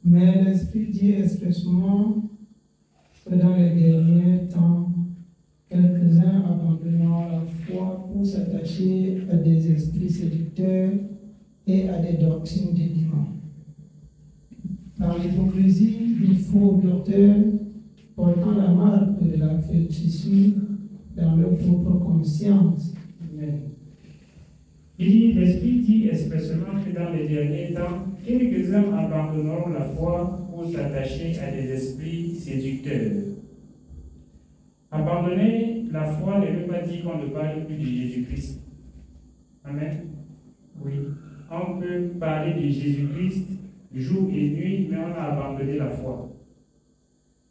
Mais l'Esprit dit expressément que dans les derniers temps, quelques-uns abandonneront la foi pour s'attacher à des esprits séducteurs et à des doctrines des démons. Par l'hypocrisie du faux docteur portant la marque de la fétichitude dans leur propre conscience. Amen. Il dit, l'Esprit dit expressément que dans les derniers temps, quelques-uns abandonneront la foi pour s'attacher à des esprits séducteurs. Abandonner la foi ne veut pas dire qu'on ne parle plus de Jésus-Christ. Amen. Oui. On peut parler de Jésus-Christ jour et nuit, mais on a abandonné la foi.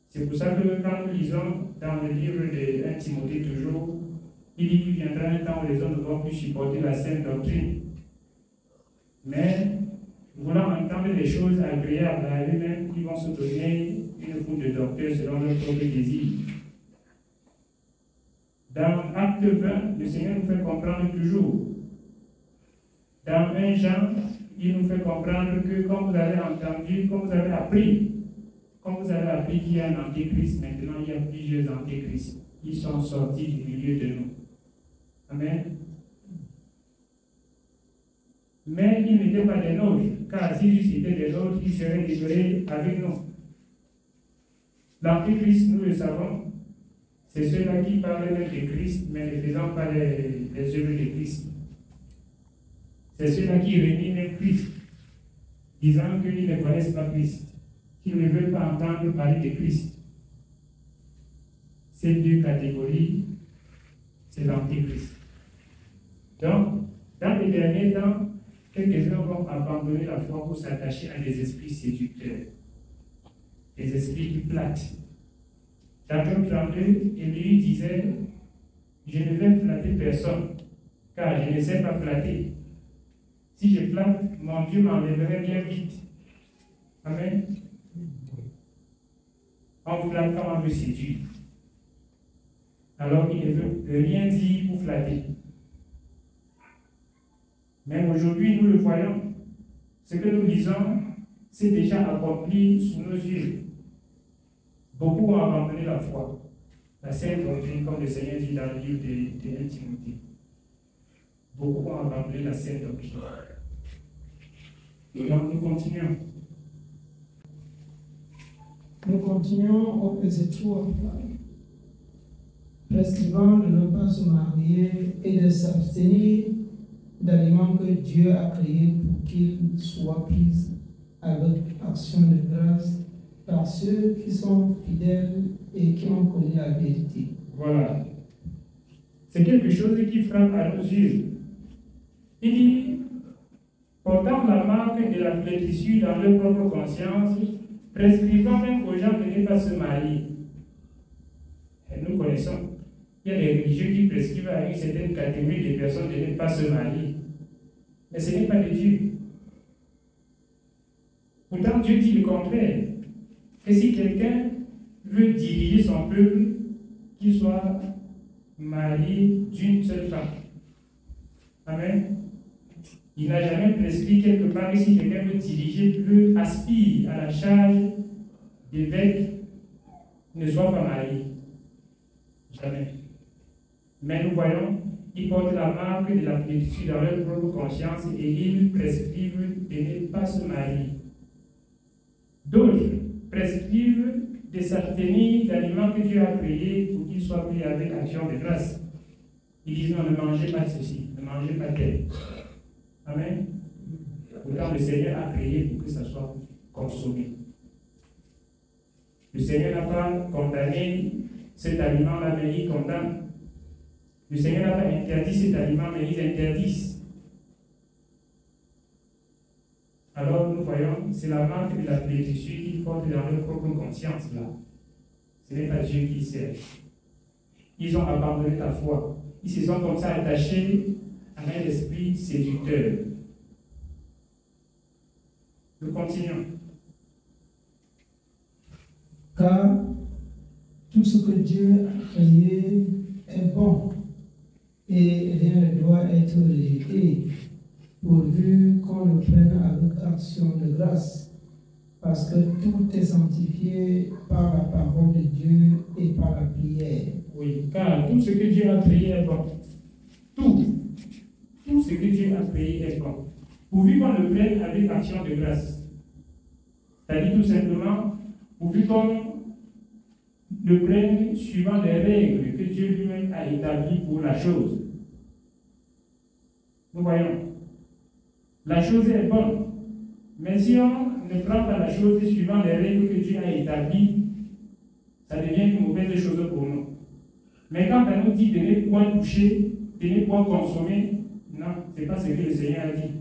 C'est pour ça que quand nous lisons dans le livre de 1 Timothée toujours, il dit qu'il viendra un temps où les hommes ne vont plus supporter la saine doctrine. Mais, voulant entendre des choses agréables à eux-mêmes, ils vont se donner une foule de docteurs selon leur propre désir. Dans Acte 20, le Seigneur nous fait comprendre toujours. Dans 1 Jean, il nous fait comprendre que comme vous avez entendu, comme vous avez appris qu'il y a un antéchrist, maintenant il y a plusieurs antéchrists. Ils sont sortis du milieu de nous. Amen. Mais ils n'étaient pas des nôtres, car s'ils étaient des nôtres, ils seraient livrés avec nous. L'antéchrist, nous le savons, c'est ceux-là qui parlent même de Christ, mais ne faisant pas les œuvres de Christ. C'est ceux-là qui renient même Christ, disant qu'ils ne connaissent pas Christ, qu'ils ne veulent pas entendre parler de Christ. Ces deux catégories, c'est l'antéchrist. Donc, dans les derniers temps, quelques-uns vont abandonner la foi pour s'attacher à des esprits séducteurs, des esprits qui flattent. Dans Job 32, Élie disait, je ne vais flatter personne, car je ne sais pas flatter. Si je flatte, mon Dieu m'enlèverait bien vite. Amen. On flatte quand on veut séduire. Alors il ne veut rien dire pour flatter. Même aujourd'hui, nous le voyons. Ce que nous lisons, c'est déjà accompli sous nos yeux. Beaucoup ont abandonné la foi, la sainte doctrine, comme le Seigneur dit dans le livre de 1 Timothée. Beaucoup ont abandonné la sainte doctrine. Donc nous continuons. Nous continuons au verset 3. Prescrivant de ne pas se marier et de s'abstenir d'aliments que Dieu a créés pour qu'ils soient pris avec action de grâce par ceux qui sont fidèles et qui ont connu la vérité. Voilà. C'est quelque chose qui frappe à nos yeux. Il dit, portant la marque de la flétrissure dans leur propre conscience, prescrivant même aux gens de ne pas se marier. Et nous connaissons, il y a des religieux qui prescrivent à une certaine catégorie de personnes de ne pas se marier. Mais ce n'est pas de Dieu. Pourtant, Dieu dit le contraire. Que si quelqu'un veut diriger son peuple, qu'il soit marié d'une seule femme. Amen. Il n'a jamais prescrit quelque part que si quelqu'un veut diriger, aspire à la charge d'évêque, ne soit pas marié. Jamais. Mais nous voyons, ils portent la marque de la flétrissure dans leur propre conscience et ils prescrivent de ne pas se marier. D'autres prescrivent de s'abstenir d'aliments que Dieu a créés pour qu'ils soient pris avec action de grâce. Ils disent non, ne mangez pas ceci, ne mangez pas tel. Amen. Pourtant, le Seigneur a créé pour que ça soit consommé. Le Seigneur n'a pas condamné cet aliment-là, mais il condamne. Le Seigneur n'a pas interdit cet aliment, mais ils interdisent. Alors nous voyons, c'est la marque de la flétrissure qu'ils portent dans leur propre conscience là. Ce n'est pas Dieu qui sert. Ils ont abandonné la foi. Ils se sont comme ça attachés à un esprit séducteur. Nous continuons. Car tout ce que Dieu a créé est bon et rien ne doit être rejeté, pourvu qu'on le prenne avec action de grâce, parce que tout est sanctifié par la parole de Dieu et par la prière. Oui, car tout ce que Dieu a créé est bon. Tout ce que Dieu a créé est bon. Pourvu qu'on le prenne avec action de grâce. C'est-à-dire tout simplement, pourvu qu'on le prenne suivant les règles que Dieu lui-même a établies pour la chose. Nous voyons, la chose est bonne, mais si on ne prend pas la chose suivant les règles que Dieu a établies, ça devient une mauvaise chose pour nous. Mais quand on nous dit de ne point toucher, de ne point consommer, non, ce n'est pas ce que le Seigneur a dit.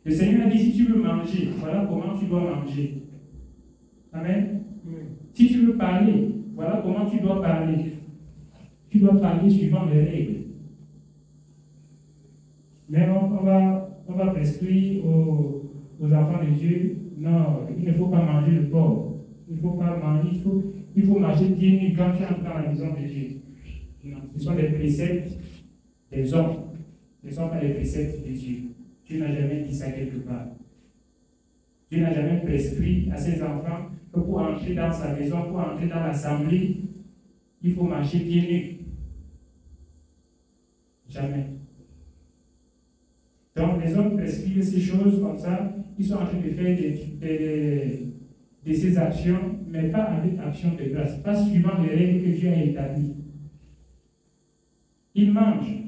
Le Seigneur a dit, si tu veux manger, voilà comment tu dois manger. Amen. Si tu veux parler, voilà comment tu dois parler. Tu dois parler suivant les règles. Mais on va prescrire aux enfants de Dieu, non, il ne faut pas manger le porc. Il ne faut pas manger, il faut marcher pieds nus quand tu entres dans la maison de Dieu. Non, ce sont des préceptes des hommes. Ce ne sont pas les préceptes de Dieu. Dieu n'a jamais dit ça quelque part. Dieu n'a jamais prescrit à ses enfants que pour entrer dans sa maison, pour entrer dans l'assemblée, il faut marcher pieds nus. Jamais. Donc les hommes prescrivent ces choses comme ça, ils sont en train de faire de ces actions, mais pas avec action de grâce, pas suivant les règles que Dieu a établies. Ils mangent,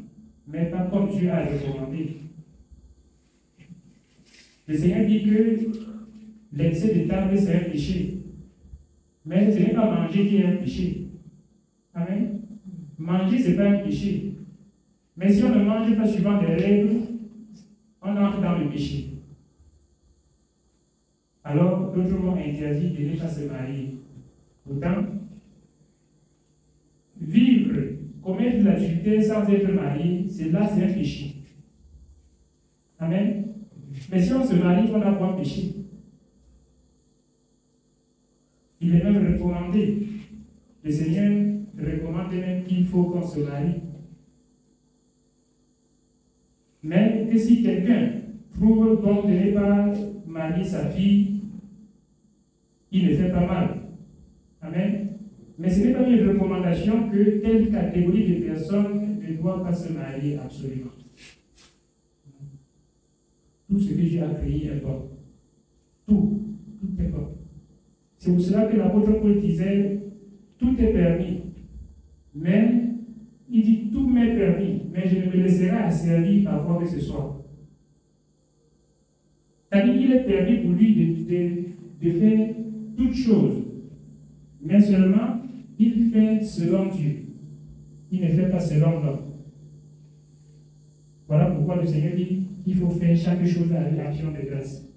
mais pas comme Dieu a recommandé. Le Seigneur dit que l'excès de table c'est un péché. Mais ce n'est pas manger qui est un péché. Amen. Manger, ce n'est pas un péché. Mais si on ne mange pas suivant les règles, on entre dans le péché. Alors, d'autres m'ont interdit de ne pas se marier. Pourtant, vivre, commettre l'adultère sans être marié, c'est un péché. Amen. Mais si on se marie, on n'a pas un péché. Il est même recommandé. Le Seigneur recommande même qu'il faut qu'on se marie. Mais que si quelqu'un trouve bon de ne pas marier sa fille, il ne fait pas mal. Amen. Mais ce n'est pas une recommandation que telle catégorie de personnes ne doit pas se marier absolument. Tout ce que Dieu a créé est bon. Tout est bon. C'est pour cela que l'apôtre Paul disait, tout est permis. Mais, il dit, tout m'est permis, mais je ne me laisserai asservir par quoi que ce soit. C'est-à-dire qu'il est permis pour lui de faire toutes choses. Mais seulement, il fait selon Dieu. Il ne fait pas selon l'homme. Voilà pourquoi le Seigneur dit qu'il faut faire chaque chose avec l'action de grâce.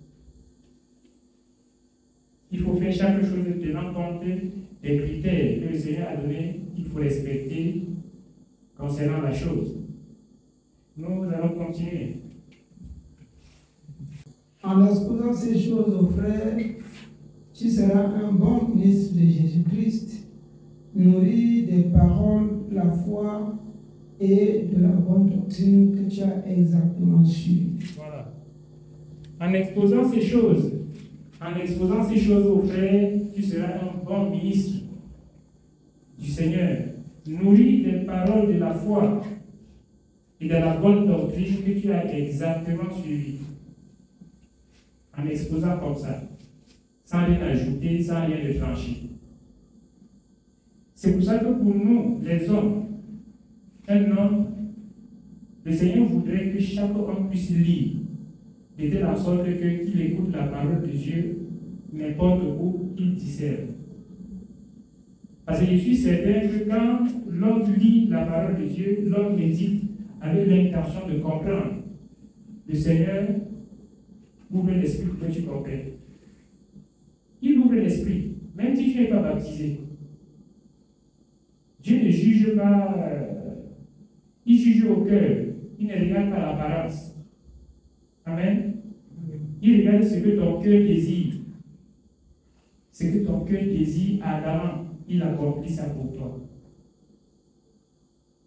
Il faut faire chaque chose tenant compte des critères que le Seigneur a donnés qu'il faut respecter concernant la chose. Nous allons continuer. En exposant ces choses aux frères, tu seras un bon ministre de Jésus-Christ, nourri des paroles, la foi et de la bonne doctrine que tu as exactement suivie. Voilà. En exposant ces choses aux frères, tu seras un bon ministre du Seigneur, nourri des paroles de la foi et de la bonne doctrine que tu as exactement suivie. En exposant comme ça, sans rien ajouter, sans rien de franchi. C'est pour ça que pour nous, les hommes, un homme, le Seigneur voudrait que chaque homme puisse lire, de telle sorte qu'il écoute la parole de Dieu n'importe où il discerne. Parce que je suis certain que quand l'homme lit la parole de Dieu, l'homme médite avec l'intention de comprendre. Le Seigneur ouvre l'esprit pour que tu comprennes. Il ouvre l'esprit, même si tu n'es pas baptisé. Dieu ne juge pas, il juge au cœur, il ne regarde pas l'apparence. Amen. Il regarde ce que ton cœur désire. Ce que ton cœur désire ardemment, il accomplit ça pour toi.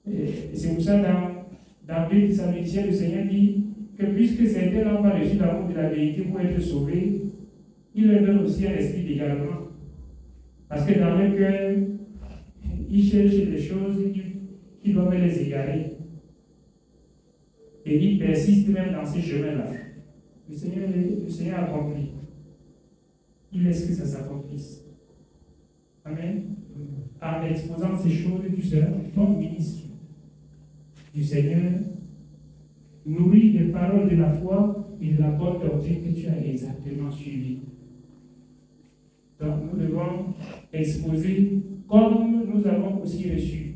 Et c'est pour ça dans 2 Thessaloniciens, le Seigneur dit que puisque certains n'ont pas reçu l'amour de la vérité pour être sauvés, il leur donne aussi un esprit d'égarement. Parce que dans leur cœur, ils cherchent des choses qui doivent les égarer. Et ils persistent même dans ces chemins-là. Le Seigneur accomplit. Il laisse que ça s'accomplisse. Amen. En exposant ces choses, tu seras ton ministre du Seigneur, nourri des paroles de la foi et de la bonne doctrine que tu as exactement suivie. Donc nous devons exposer comme nous avons aussi reçu.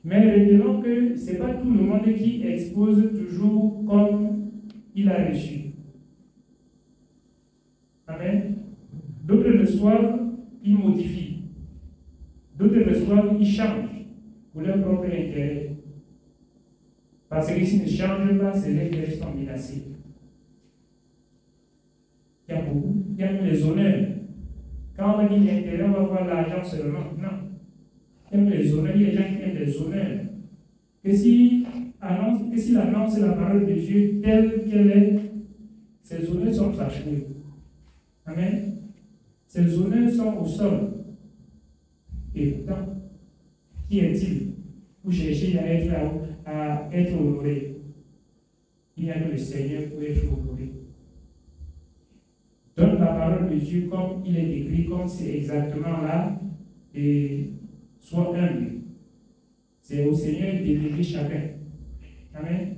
Mais retenons que ce n'est pas tout le monde qui expose toujours comme il a reçu. Amen. D'autres reçoivent, ils modifient. D'autres reçoivent, ils changent pour leur propre intérêt. Parce que s'ils ne changent pas, c'est l'intérêt sont menacés. Il y a beaucoup, il y a même les honneurs. Quand on dit l'intérêt, on va voir l'argent seulement. Non. Il y a même les honneurs, il y a des gens qui aiment les honneurs. Que s'il annonce la parole de Dieu telle qu'elle est, ces honneurs sont fâchés. Amen. Ces honneurs sont au sol. Et pourtant, qui est-il pour chercher à être honoré? Il n'y a que le Seigneur pour être honoré. Donne la parole de Dieu comme il est écrit, comme c'est exactement là, et sois humble. C'est au Seigneur d'élever chacun. Amen.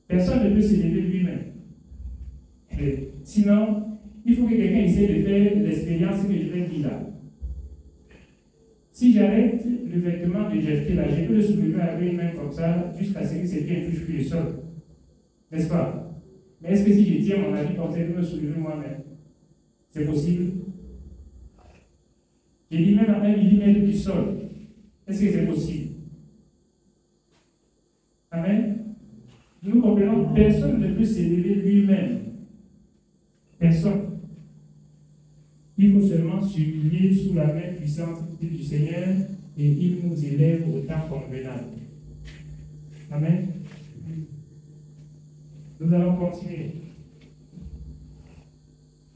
Personne ne peut s'élever lui-même. Sinon, il faut que quelqu'un essaie de faire l'expérience que je vais dire là. Si j'arrête le vêtement de Jephthé là, je peux le soulever avec une main comme ça jusqu'à ce que ses pieds ne touchent plus le sol. N'est-ce pas? Mais est-ce que si je tiens mon habit comme ça, je peux me soulever moi-même? C'est possible? Je dis même à 1 millimètre du sol. Est-ce que c'est possible? Amen. Nous comprenons, personne ne peut s'élever lui-même. Personne. Il faut seulement s'humilier sous la main puissante du Seigneur et il nous élève au temps convenable. Amen. Nous allons continuer.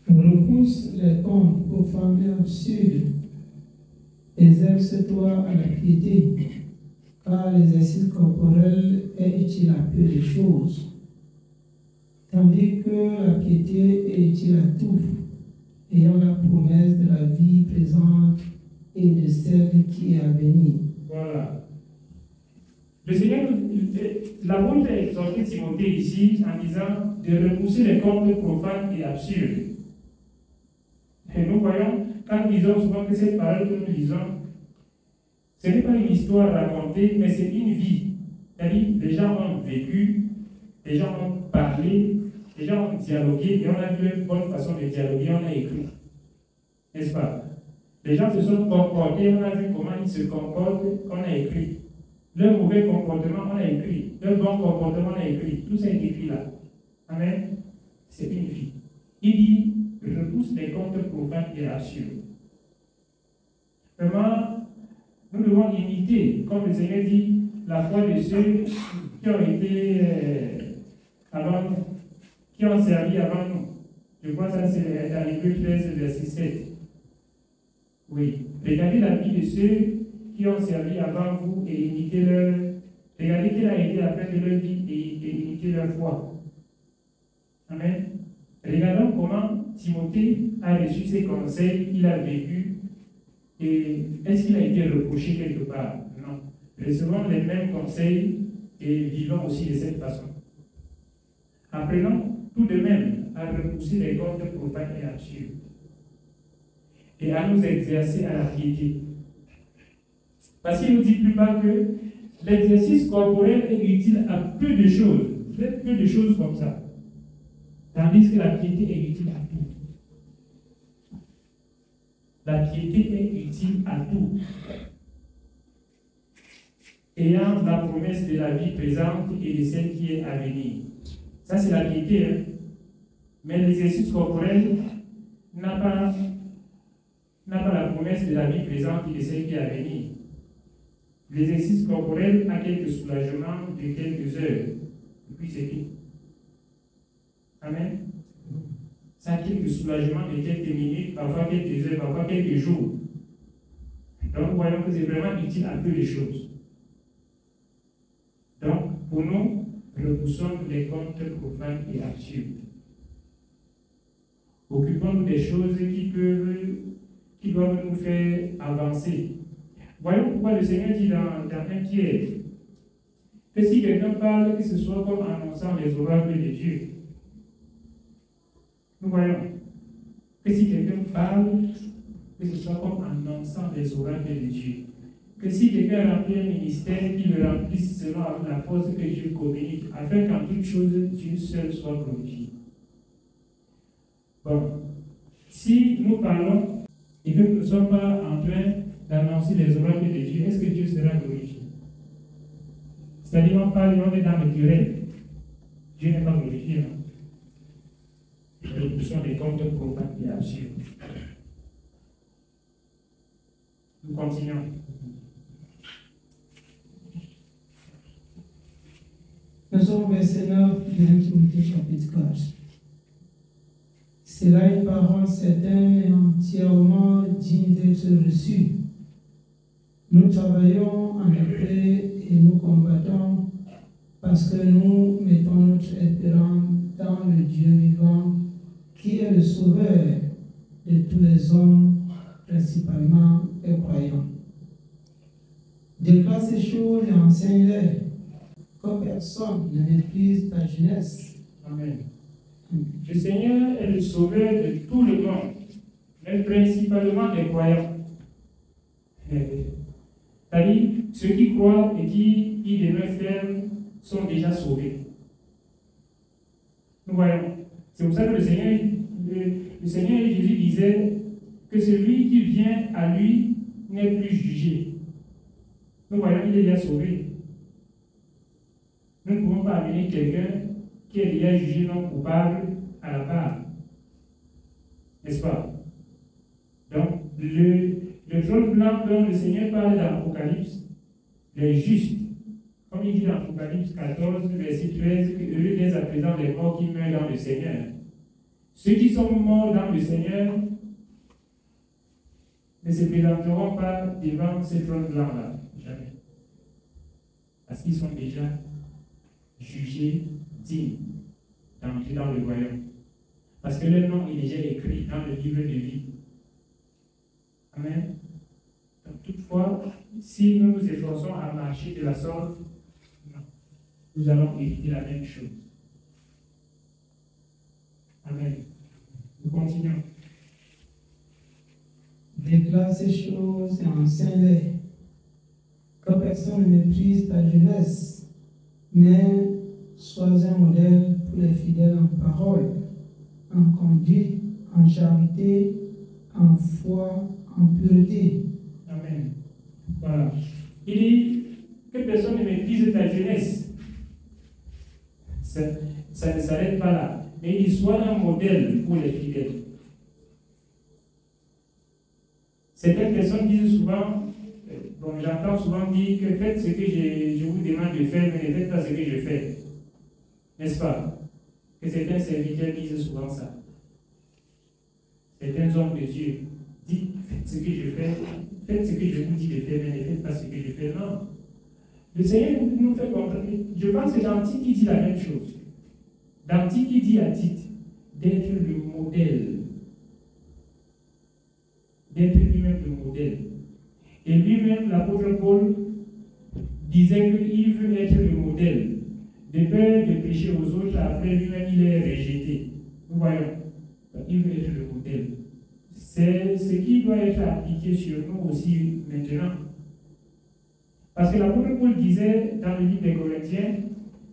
Repousse les contes profanes et absurdes. Exerce-toi à la piété, car l'exercice corporel est utile à peu de choses, tandis que la piété est utile à tout, ayant la promesse de la vie présente et de celle qui est à venir. Voilà. Le Seigneur, l'apôtre a exhorté Timothée ici en disant de repousser les contes profanes et absurdes. Et nous voyons, quand nous disons souvent que cette parole que nous lisons, ce n'est pas une histoire racontée, mais c'est une vie. C'est-à-dire, les gens ont vécu, les gens ont parlé, les gens ont dialogué, et on a vu une bonne façon de dialoguer, on a écrit. N'est-ce pas? Les gens se sont comportés, on a vu comment ils se comportent, on a écrit. Leur mauvais comportement, on a écrit. Leur bon comportement, on a écrit. Tout ça est écrit là. Amen. C'est une vie. Il dit, repousse les contes profanes et absurdes. Vraiment, nous devons imiter, comme le Seigneur dit, la foi de ceux qui ont été avant nous, qui ont servi avant nous. Je crois que ça c'est dans Hébreux 13, verset 7. Oui. Regardez la vie de ceux qui ont servi avant vous et imitez leur. Regardez quelle a été la fin de leur vie et imitez leur foi. Amen. Regardons comment Timothée a reçu ses conseils, il a vécu. Et est-ce qu'il a été reproché quelque part? Non. Recevons les mêmes conseils et vivons aussi de cette façon. Apprenons tout de même à repousser les contes profanes et absurdes et à nous exercer à la piété. Parce qu'il nous dit plus bas que l'exercice corporel est utile à peu de choses. Faites peu de choses comme ça. Tandis que la piété est utile à tout. La piété est utile à tout. Ayant la promesse de la vie présente et de celle qui est à venir. Ça, c'est la piété. Hein? Mais l'exercice corporel n'a pas la promesse de la vie présente et de celle qui est à venir. L'exercice corporel a quelques soulagements de quelques heures. Et puis c'est tout. Amen. quelques soulagements de quelques minutes, parfois quelques heures, parfois quelques jours. Donc, nous voyons que c'est vraiment utile à peu de choses. Donc, pour nous, repoussons les contes profanes et absurdes. Occupons-nous des choses qui doivent nous faire avancer. Voyons pourquoi le Seigneur dit dans 1 Pierre que si quelqu'un parle, que ce soit comme annonçant les oracles de Dieu. Nous voyons que si quelqu'un parle, que ce soit comme annonçant les oracles de Dieu. Que si quelqu'un remplit un ministère, qu'il le remplisse selon la force que Dieu communique, afin qu'en toute chose, Dieu seul soit glorifié. Bon, si nous parlons et que nous ne sommes pas en train d'annoncer les oracles de Dieu, est-ce que Dieu sera glorifié? C'est-à-dire, on parle, on est dans le querelle. Dieu n'est pas glorifié. Ce sont des contes profanes et absurdes. Nous continuons. Nous sommes verset 9 de 1 Timothée chapitre 4. C'est là une parole certaine et entièrement digne d'être reçue. Nous travaillons en effet et nous combattons parce que nous mettons notre espérance dans le Dieu vivant qui est le sauveur de tous les hommes, principalement les croyants. Déclare ces choses et enseigne-les, que personne ne méprise ta jeunesse. Amen. Le Seigneur est le sauveur de tout le monde, mais principalement des croyants. C'est-à-dire, ceux qui croient et qui demeurent fermes sont déjà sauvés. Nous voyons. C'est pour ça que le Seigneur et Jésus disaient que celui qui vient à lui n'est plus jugé. Nous voyons qu'il est déjà sauvé. Nous ne pouvons pas amener quelqu'un qui est déjà jugé non coupable à la barre. N'est-ce pas? Donc, le trône blanc dont le Seigneur parle dans l'Apocalypse, les justes, comme il dit dans l'Apocalypse 14, verset 13, que heureux dès à présent les morts qui meurent dans le Seigneur. Ceux qui sont morts dans le Seigneur ne se présenteront pas devant ce trône blanc-là. Jamais. Parce qu'ils sont déjà jugés dignes d'entrer dans le royaume. Parce que leur nom est déjà écrit dans le livre de vie. Amen. Donc, toutefois, si nous nous efforçons à marcher de la sorte, nous allons éviter la même chose. Amen. Nous continuons. Déclare ces choses et enseigne-les, que personne ne méprise ta jeunesse, mais sois un modèle pour les fidèles en parole, en conduite, en charité, en foi, en pureté. Amen. Voilà. Il dit que personne ne méprise ta jeunesse. Ça ne s'arrête pas là. Mais il soit un modèle pour les fidèles. Certaines personnes disent souvent, j'entends souvent dire que faites ce que je vous demande de faire, mais ne faites pas ce que je fais. N'est-ce pas? Que certains serviteurs disent souvent ça. Certains hommes de Dieu disent, faites ce que je fais, faites ce que je vous dis de faire, mais ne faites pas ce que je fais. Non. Le Seigneur nous fait comprendre. Je pense que dans Tite, il dit la même chose. Dans Tite, il dit à Tite d'être le modèle. D'être lui-même le modèle. Et lui-même, l'apôtre Paul, disait qu'il veut être le modèle. De peur de pécher aux autres, après lui-même, il est rejeté. Nous voyons. Donc, il veut être le modèle. C'est ce qui doit être appliqué sur nous aussi maintenant. Parce que l'apôtre Paul disait dans le livre des Corinthiens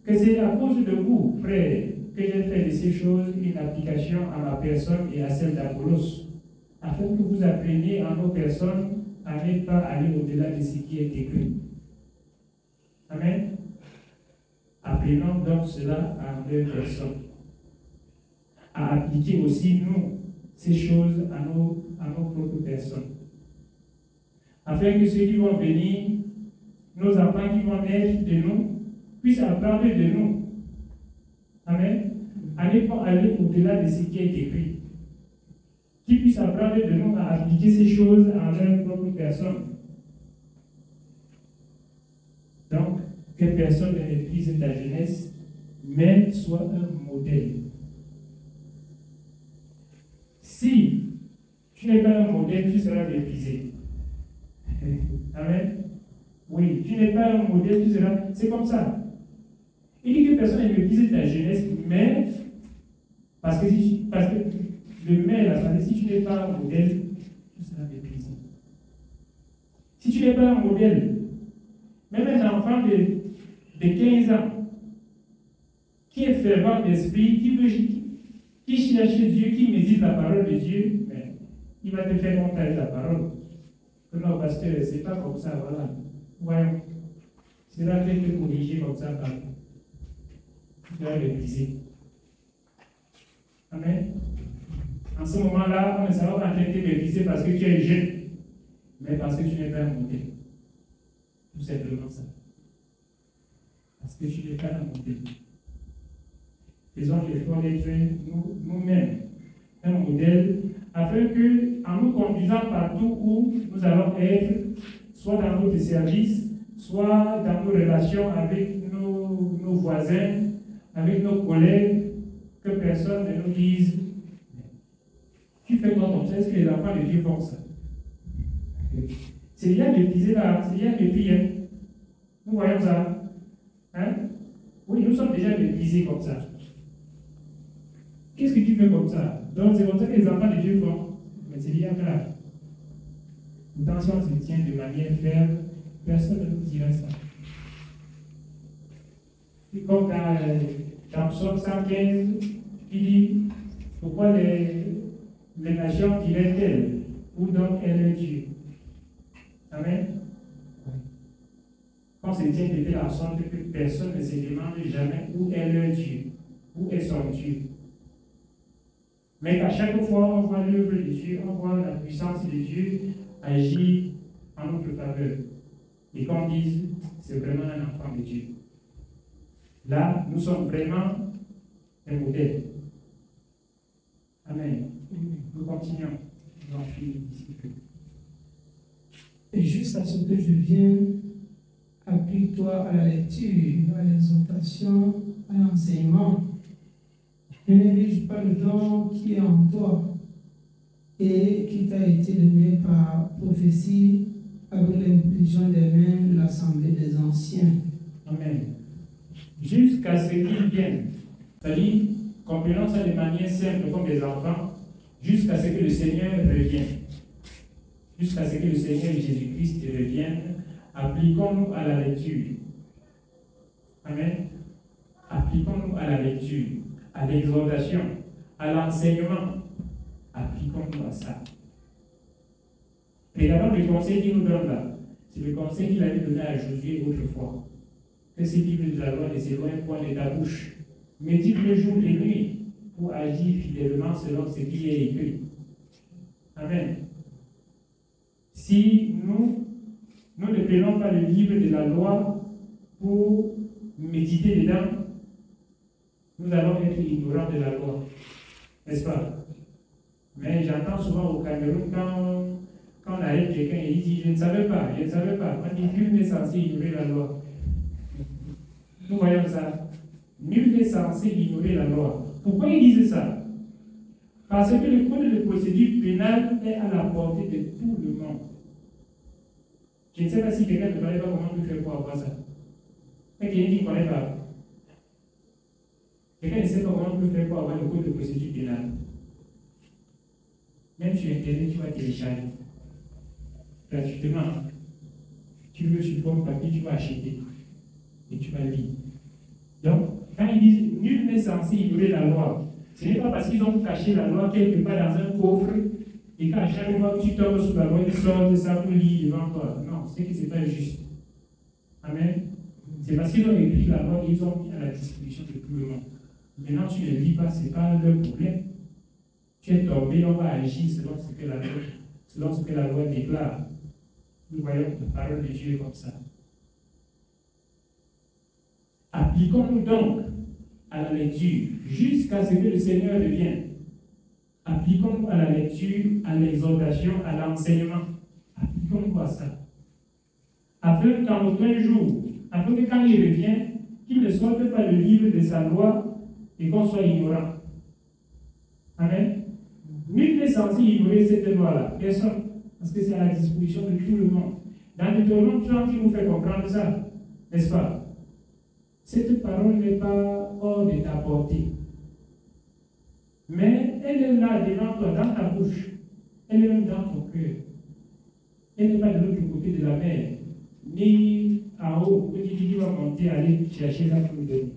que c'est à cause de vous, frères, que j'ai fait de ces choses une application à ma personne et à celle d'Apollos, afin que vous appreniez en nos personnes à ne pas aller au-delà de ce qui est écrit. Amen. Apprenons donc cela à leur personne. À appliquer aussi, nous, ces choses à nos propres personnes. Afin que ceux qui vont venir, nos enfants qui vont naître de nous, puissent apprendre de nous. Amen. À ne pas aller au-delà de ce qui est écrit. puissent apprendre de nous à appliquer ces choses à leur propre personne. Donc, que personne ne méprise ta jeunesse, mais sois un modèle. Si tu n'es pas un modèle, tu seras méprisé. Amen. Oui, tu n'es pas un modèle, tu seras. C'est comme ça. Il dit que personne ne méprise ta jeunesse, mais parce que le mais là, si tu n'es pas un modèle, tu seras méprisé. Si tu n'es pas un modèle, même un enfant de 15 ans qui est fervent d'esprit, qui cherche Dieu, qui médite la parole de Dieu, mais il va te faire monter la parole. Non, parce que c'est pas comme ça, voilà. Voyons. C'est là que te corriger comme ça, tu dois le briser. Amen. En ce moment-là, on ne sera pas en train de te mépriser parce que tu es jeune, mais parce que tu n'es pas un modèle. Tout simplement ça. Parce que tu n'es pas un modèle. Faisons l'effort d'être nous-mêmes un modèle, afin que, en nous conduisant partout où nous allons être, soit dans notre service, soit dans nos relations avec nos voisins, avec nos collègues, que personne ne nous dise tu fais quoi comme ça? Est-ce que les enfants de Dieu font ça? C'est bien méprisé là, c'est bien mépris. Hein? Nous voyons ça. Hein? Oui, nous sommes déjà méprisés comme ça. Qu'est-ce que tu fais comme ça? Donc c'est comme ça que les enfants de Dieu font. Mais c'est bien grave. Pourtant, si on se tient de manière ferme, personne ne nous dira ça. C'est comme dans Psaume 115, il dit pourquoi les nations diraient-elles où donc est le Dieu? Amen. Quand se tient de telle sorte que personne ne se demande jamais où est leur Dieu, où est son Dieu. Mais qu'à chaque fois on voit l'œuvre de Dieu, on voit la puissance de Dieu agir en notre faveur. Et qu'on dise, c'est vraiment un enfant de Dieu. Là, nous sommes vraiment un modèle. Amen. Nous continuons. Nous en finissons ici. Et juste à ce que je viens, applique-toi à la lecture, à l'exhortation, à l'enseignement. Ne néglige pas le don qui est en toi et qui t'a été donné par prophétie avec l'impulsion des mains de l'Assemblée des anciens. Amen. Jusqu'à ce qu'ils viennent. C'est-à-dire, comprenons ça de manière simple comme des enfants, jusqu'à ce que le Seigneur revienne. Jusqu'à ce que le Seigneur Jésus-Christ revienne, appliquons-nous à la lecture. Amen. Appliquons-nous à la lecture, à l'exhortation, à l'enseignement. Appliquons-nous à ça. Regardons le conseil qu'il nous donne là. C'est le conseil qu'il avait donné à Josué autrefois. Que ce livre de la loi ne s'éloigne point de ta bouche. Médite-le jour et nuit pour agir fidèlement selon ce qui est écrit. Amen. Si nous ne prenons pas le livre de la loi pour méditer dedans, nous allons être ignorants de la loi. N'est-ce pas? Mais j'entends souvent au Cameroun, quand on arrête quelqu'un et il dit « je ne savais pas ». On dit « nul n'est censé ignorer la loi ». Nous voyons ça. Nul n'est censé ignorer la loi. Pourquoi ils disent ça? Parce que le code de procédure pénale est à la portée de tout le monde. Je ne sais pas si quelqu'un ne connaît pas comment on peut faire pour avoir ça. Mais quelqu'un qui ne connaît pas. Quelqu'un ne sait pas comment on peut faire pour avoir le code de procédure pénale. Même sur Internet, tu vas télécharger. Gratuitement. Tu veux support papier, tu vas acheter. Et tu vas lire. Donc, quand ils disent nul n'est censé ignorer la loi, ce n'est pas parce qu'ils ont caché la loi quelque part dans un coffre et qu'à chaque fois que tu tombes sous la loi, ils sortent ça pour lire devant toi. Non, c'est que ce n'est pas juste. Amen. C'est parce qu'ils ont écrit la loi et ils ont mis à la disposition de tout le monde. Maintenant, tu ne lis pas, ce n'est pas leur problème. Tu es tombé, on va agir selon ce que la loi déclare. Nous voyons la parole de Dieu comme ça. Appliquons-nous donc à la lecture jusqu'à ce que le Seigneur revienne. Appliquons-nous à la lecture, à l'exhortation, à l'enseignement. Appliquons-nous à ça. Afin qu'en aucun jour, afin que quand il revient, qu'il ne sorte pas le livre de sa loi et qu'on soit ignorant. Amen. Nul n'est censé ignorer cette loi-là. Personne. Parce que c'est à la disposition de tout le monde. Dans Deutéronome 30, il nous fait comprendre ça. N'est-ce pas? Cette parole n'est pas hors de ta portée. Mais elle est là devant toi, dans ta bouche. Elle est même dans ton cœur. Elle n'est pas de l'autre côté de la mer. Ni en haut, où tu vas monter, aller chercher là pour nous donner.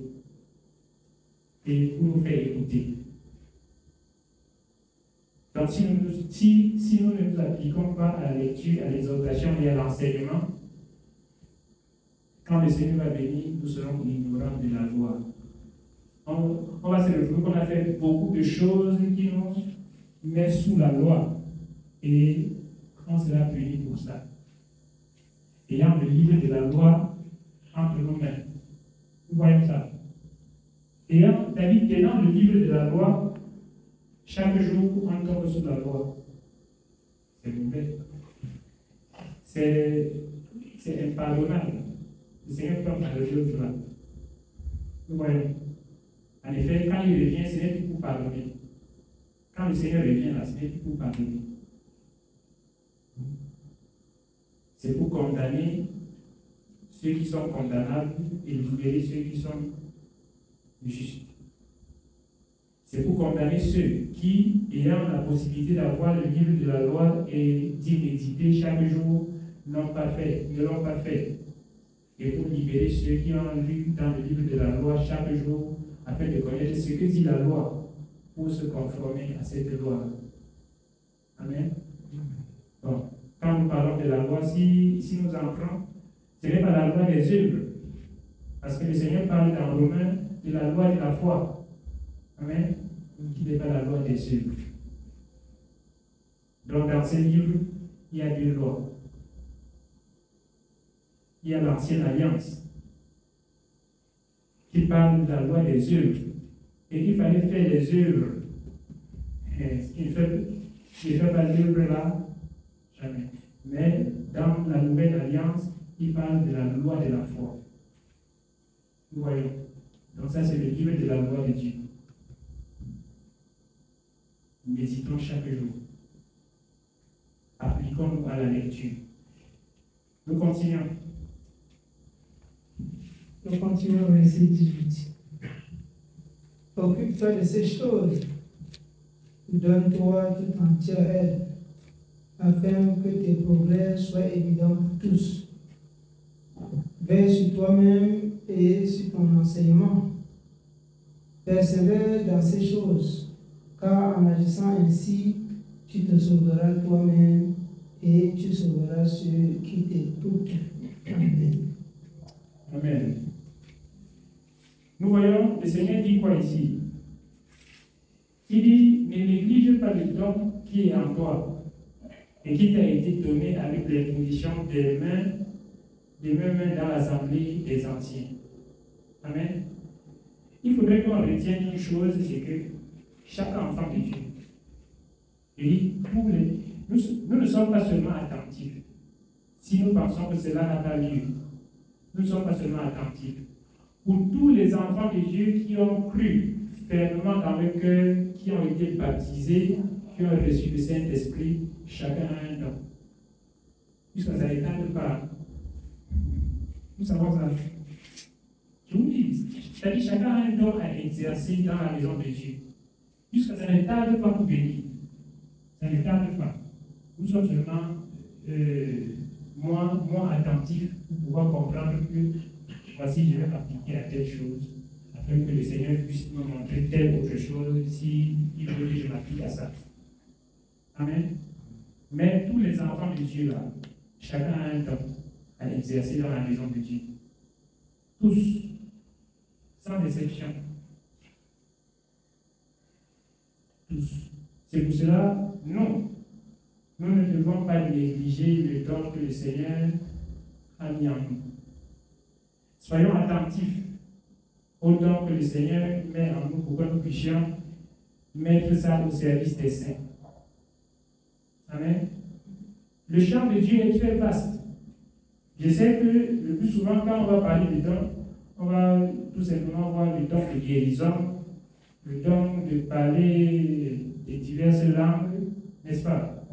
Et pour nous faire écouter. Donc, si nous ne nous appliquons pas à la lecture, à l'exhortation et à l'enseignement, quand le Seigneur va venir, nous serons ignorants de la loi. On va se retrouver qu'on a fait beaucoup de choses qui nous mettent sous la loi. Et on sera puni pour ça. Ayant le livre de la loi entre nos mains. Nous voyons ça. David, tenant le livre de la loi, chaque jour, on tombe sous la loi. C'est mauvais. C'est impardonnable. Le Seigneur peut pardonner cela. Nous voyons. En effet, quand il revient, ce n'est plus pour pardonner. Quand le Seigneur revient là, ce n'est plus pour pardonner. C'est pour condamner ceux qui sont condamnables et libérer ceux qui sont justes. C'est pour condamner ceux qui, ayant la possibilité d'avoir le livre de la loi et d'y méditer chaque jour, ne l'ont pas fait. Et pour libérer ceux qui ont lu dans le livre de la loi chaque jour, afin de connaître ce que dit la loi, pour se conformer à cette loi. Amen. Bon, quand nous parlons de la loi, si nous entrons, ce n'est pas la loi des œuvres. Parce que le Seigneur parle dans Romains de la loi de la foi. Amen. Qui n'est pas la loi des œuvres. Donc dans ce livre, il y a deux lois. Il y a l'ancienne alliance qui parle de la loi des œuvres. Et il fallait faire les œuvres. Ce qui ne fait pas l'œuvre là, jamais. Mais dans la nouvelle alliance, il parle de la loi de la foi. Nous voyons. Donc ça, c'est le livre de la loi de Dieu. Méditons chaque jour. Appliquons-nous à la lecture. Nous continuons. Nous continuons au verset 18. Occupe-toi de ces choses. Donne-toi toute entière aide, afin que tes progrès soient évidents pour tous. Veille sur toi-même et sur ton enseignement. Persévère dans ces choses, car en agissant ainsi, tu te sauveras toi-même et tu sauveras ceux qui t'écoutent. Amen. Amen. Nous voyons, le Seigneur dit quoi ici? Il dit, ne néglige pas le don qui est en toi et qui t'a été donné avec l'imposition des mains dans l'assemblée des anciens. Amen. Il faudrait qu'on retienne une chose, c'est que chaque enfant de Dieu, nous ne sommes pas seulement attentifs. Si nous pensons que cela n'a pas lieu, nous ne sommes pas seulement attentifs. Pour tous les enfants de Dieu qui ont cru fermement dans le cœur, qui ont été baptisés, qui ont reçu le Saint-Esprit, chacun a un don. Puisque ça ne tarde pas. Nous savons ça. Je vous dis, c'est-à-dire chacun a un don à exercer dans la maison de Dieu. Puisque ça ne tarde pas pour venir. Ça ne tarde pas. Nous sommes seulement moins attentifs pour pouvoir comprendre que voici, je vais m'appliquer à telle chose, afin que le Seigneur puisse me montrer telle autre chose si il veut que je m'applique à ça. Amen. Mais tous les enfants de Dieu là, chacun a un don à exercer dans la maison de Dieu. Tous, sans exception. Tous. C'est pour cela, non, nous ne devons pas négliger le don que le Seigneur a mis en nous. Soyons attentifs au don que le Seigneur met en nous pour que nous puissions mettre ça au service des saints. Amen. Le champ de Dieu est très vaste. Je sais que le plus souvent, quand on va parler de dons, on va tout simplement voir le don de guérison, le don de parler de diverses langues, n'est-ce pas?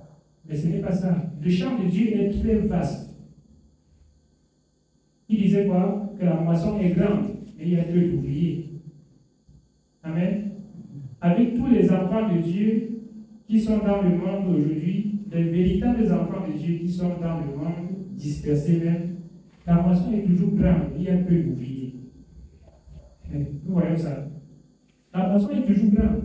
Mais ce n'est pas ça. Le champ de Dieu est très vaste. Il disait quoi? Que la moisson est grande, mais il y a peu d'ouvriers. Amen. Avec tous les enfants de Dieu qui sont dans le monde aujourd'hui, les véritables enfants de Dieu qui sont dans le monde, dispersés même, la moisson est toujours grande, il y a peu d'ouvriers. Nous voyons ça. La moisson est toujours grande.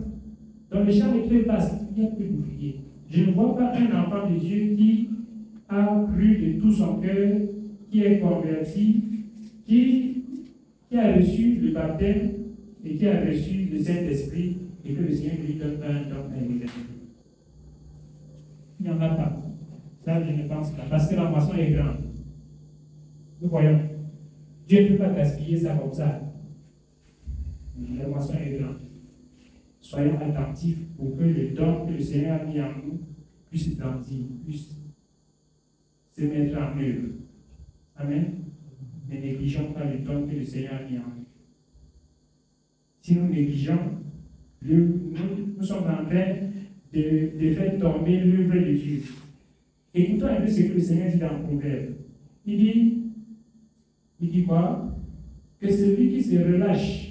Donc le champ est très vaste, il y a peu d'ouvriers. Je ne vois pas un enfant de Dieu qui a cru de tout son cœur, qui est converti, qui a reçu le baptême et qui a reçu le Saint-Esprit et que le Seigneur lui donne un don à l'exercice. Il n'y en a pas. Ça, je ne pense pas. Parce que la moisson est grande. Nous voyons. Dieu ne peut pas gaspiller ça comme ça. La moisson est grande. Soyons attentifs pour que le don que le Seigneur a mis en nous puisse grandir, puisse se mettre en œuvre. Amen. Ne négligeons pas le don que le Seigneur a mis en nous. Si nous négligeons, nous sommes en train de faire tomber l'œuvre de Dieu. Écoutons un peu ce que le Seigneur dit dans le Proverbe. Il dit quoi? Que celui qui se relâche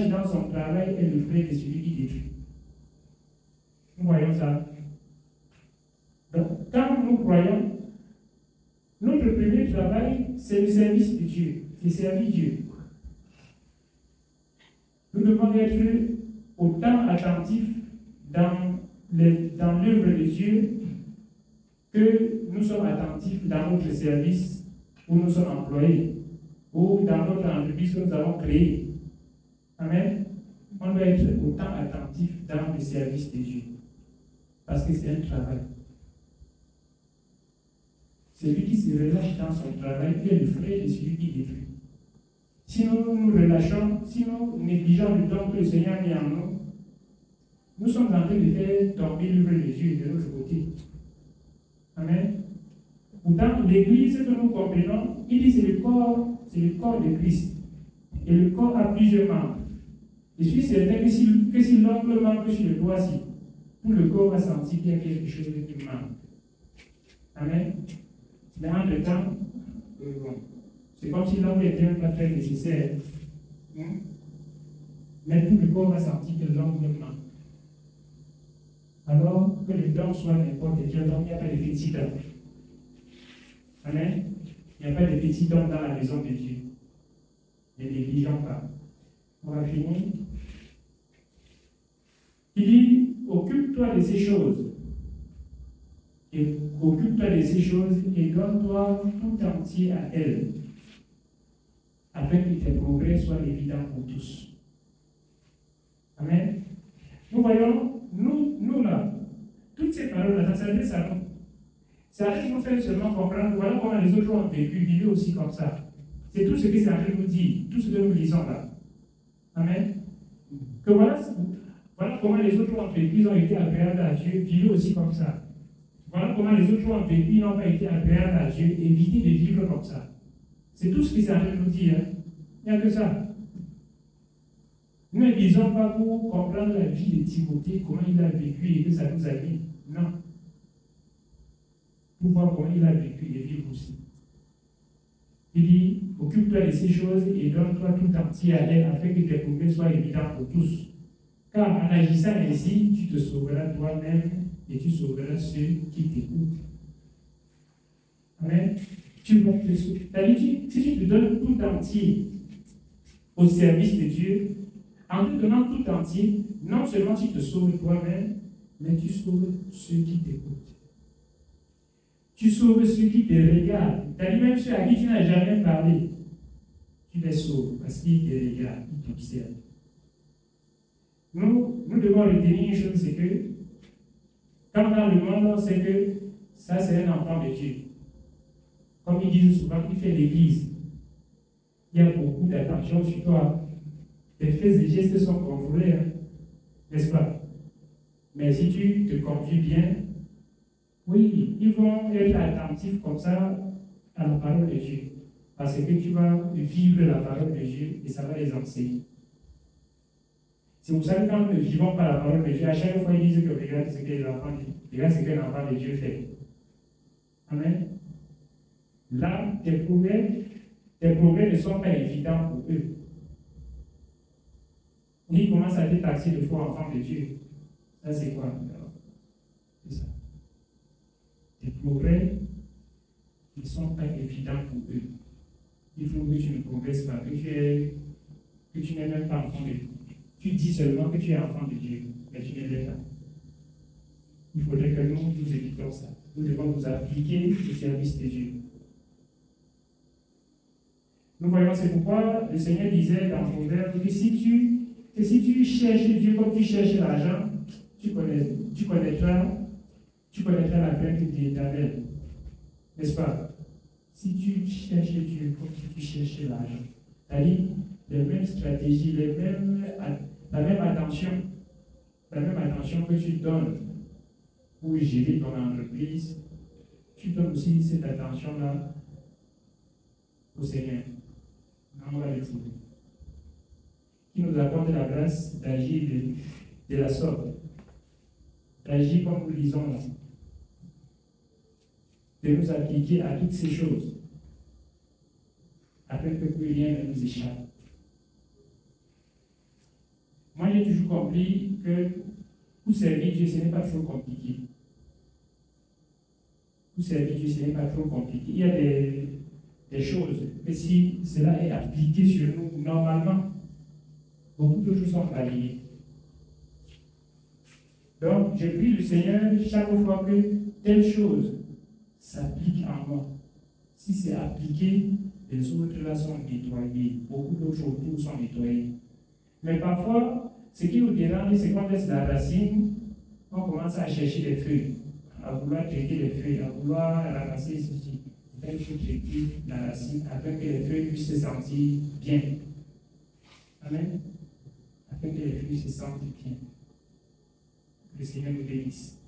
dans son travail est le frère de celui qui détruit. Nous voyons ça. Donc, quand nous croyons, notre premier travail, c'est le service de Dieu. C'est servir Dieu. Nous devons être autant attentifs dans l'œuvre de Dieu que nous sommes attentifs dans notre service où nous sommes employés ou dans notre entreprise que nous avons créée. Amen. On doit être autant attentifs dans le service de Dieu parce que c'est un travail. Celui qui se relâche dans son travail est le frère de celui qui détruit. Si nous nous relâchons, si nous négligeons le don que le Seigneur a mis en nous, nous sommes en train de faire tomber l'œuvre de Dieu de l'autre côté. Amen. Pourtant, l'Église que nous comprenons, il dit que c'est le corps de Christ. Et le corps a plusieurs membres. Je suis certain que si l'ongle manque sur le doigt-ci, tout le corps va sentir qu'il y a quelque chose qui manque. Amen. Mais entre-temps, c'est comme si l'ongle était un parfait nécessaire. Mais tout le corps va sentir que l'ongle manque. Alors que le don soit n'importe quel don, il n'y a pas de petits dons. Amen. Il n'y a pas de petits dons dans la maison de Dieu. Ne négligeons pas. On va finir. Il dit, occupe-toi de ces choses. Et occupe-toi de ces choses et donne-toi tout entier à elles, afin que tes progrès soient évidents pour tous. Amen. Nous voyons, nous là, toutes ces paroles-là, ça s'adresse à nous. Ça arrive nous faire seulement comprendre, voilà comment les autres ont vécu, vivre aussi comme ça. C'est tout ce que ça arrive nous dire, tout ce que nous lisons là. Amen. Que voilà comment les autres ont vécu, ils ont été agréables à Dieu, vivre aussi comme ça. Voilà comment les autres ont vécu, ils n'ont pas été agréables à Dieu, éviter de vivre comme ça. C'est tout ce que ça arrive nous dire. Hein. Il n'y a que ça. Nous ne disons pas pour comprendre la vie de Timothée, comment il a vécu et que ça nous anime. Non. Pour voir comment il a vécu et vivre aussi. Il dit, occupe-toi de ces choses et donne-toi tout entier à elle afin que tes progrès soient évidents pour tous. Car en agissant ainsi, tu te sauveras toi-même et tu sauveras ceux qui t'écoutent. Amen. Tu vas te sauver. Si tu te donnes tout entier au service de Dieu, en te donnant tout entier, non seulement tu te sauves toi-même, mais tu sauves ceux qui t'écoutent. Tu sauves ceux qui te regardent. C'est-à-dire même ceux à qui tu n'as jamais parlé. Tu les sauves parce qu'ils te regardent, ils t'observent. Nous devons retenir une chose, c'est que quand dans le monde, on sait que ça c'est un enfant de Dieu. Comme ils disent souvent, il fait l'église. Il y a beaucoup d'attention sur toi. Tes faits et gestes sont contrôlés. Hein. N'est-ce pas? Mais si tu te conduis bien, oui, ils vont être attentifs comme ça à la parole de Dieu. Parce que tu vas vivre la parole de Dieu et ça va les enseigner. Si vous savez, quand nous ne vivons pas la parole de Dieu, à chaque fois ils disent que regarde ce que les enfants disent, regarde ce que l'enfant de Dieu fait. Amen. Là, tes progrès ne sont pas évidents pour eux. Ils commencent à te taxer de faux enfants de Dieu. Ça, c'est quoi? C'est ça. Tes progrès ne sont pas évidents pour eux. Il faut que tu ne progresses pas, que tu n'es même pas enfant de Dieu. Tu dis seulement que tu es enfant de Dieu, mais tu ne l'es pas. Il faudrait que nous évitons ça. Nous devons nous appliquer au service de Dieu. Nous voyons, c'est pourquoi le Seigneur disait dans Proverbe que si tu cherches Dieu comme tu cherches l'argent, tu connaîtras la crainte de l'Éternel. N'est-ce pas? Si tu cherches Dieu comme tu cherches l'argent, c'est-à-dire les mêmes stratégies, la même attention que tu donnes pour gérer ton entreprise, tu donnes aussi cette attention-là au Seigneur. On va le trouver. Qui nous accorde la grâce d'agir de la sorte, d'agir comme nous lisons là, de nous appliquer à toutes ces choses, afin que plus rien ne nous échappe. Moi, j'ai toujours compris que pour servir Dieu, ce n'est pas trop compliqué. Pour servir Dieu, ce n'est pas trop compliqué. Il y a des choses, mais si cela est appliqué sur nous, normalement, beaucoup de choses sont balayées. Donc, je prie le Seigneur chaque fois que telle chose s'applique en moi. Si c'est appliqué, les autres là sont nettoyés. Beaucoup d'autres autour sont nettoyés. Mais parfois, ce qui nous dérange, c'est qu'on laisse la racine, on commence à chercher les feuilles, à vouloir traiter les feuilles, à vouloir ramasser ceci. Il faut traiter la racine afin que les feuilles puissent se sentir bien. Amen. Afin que les feuilles se sentent bien. Que le Seigneur nous bénisse.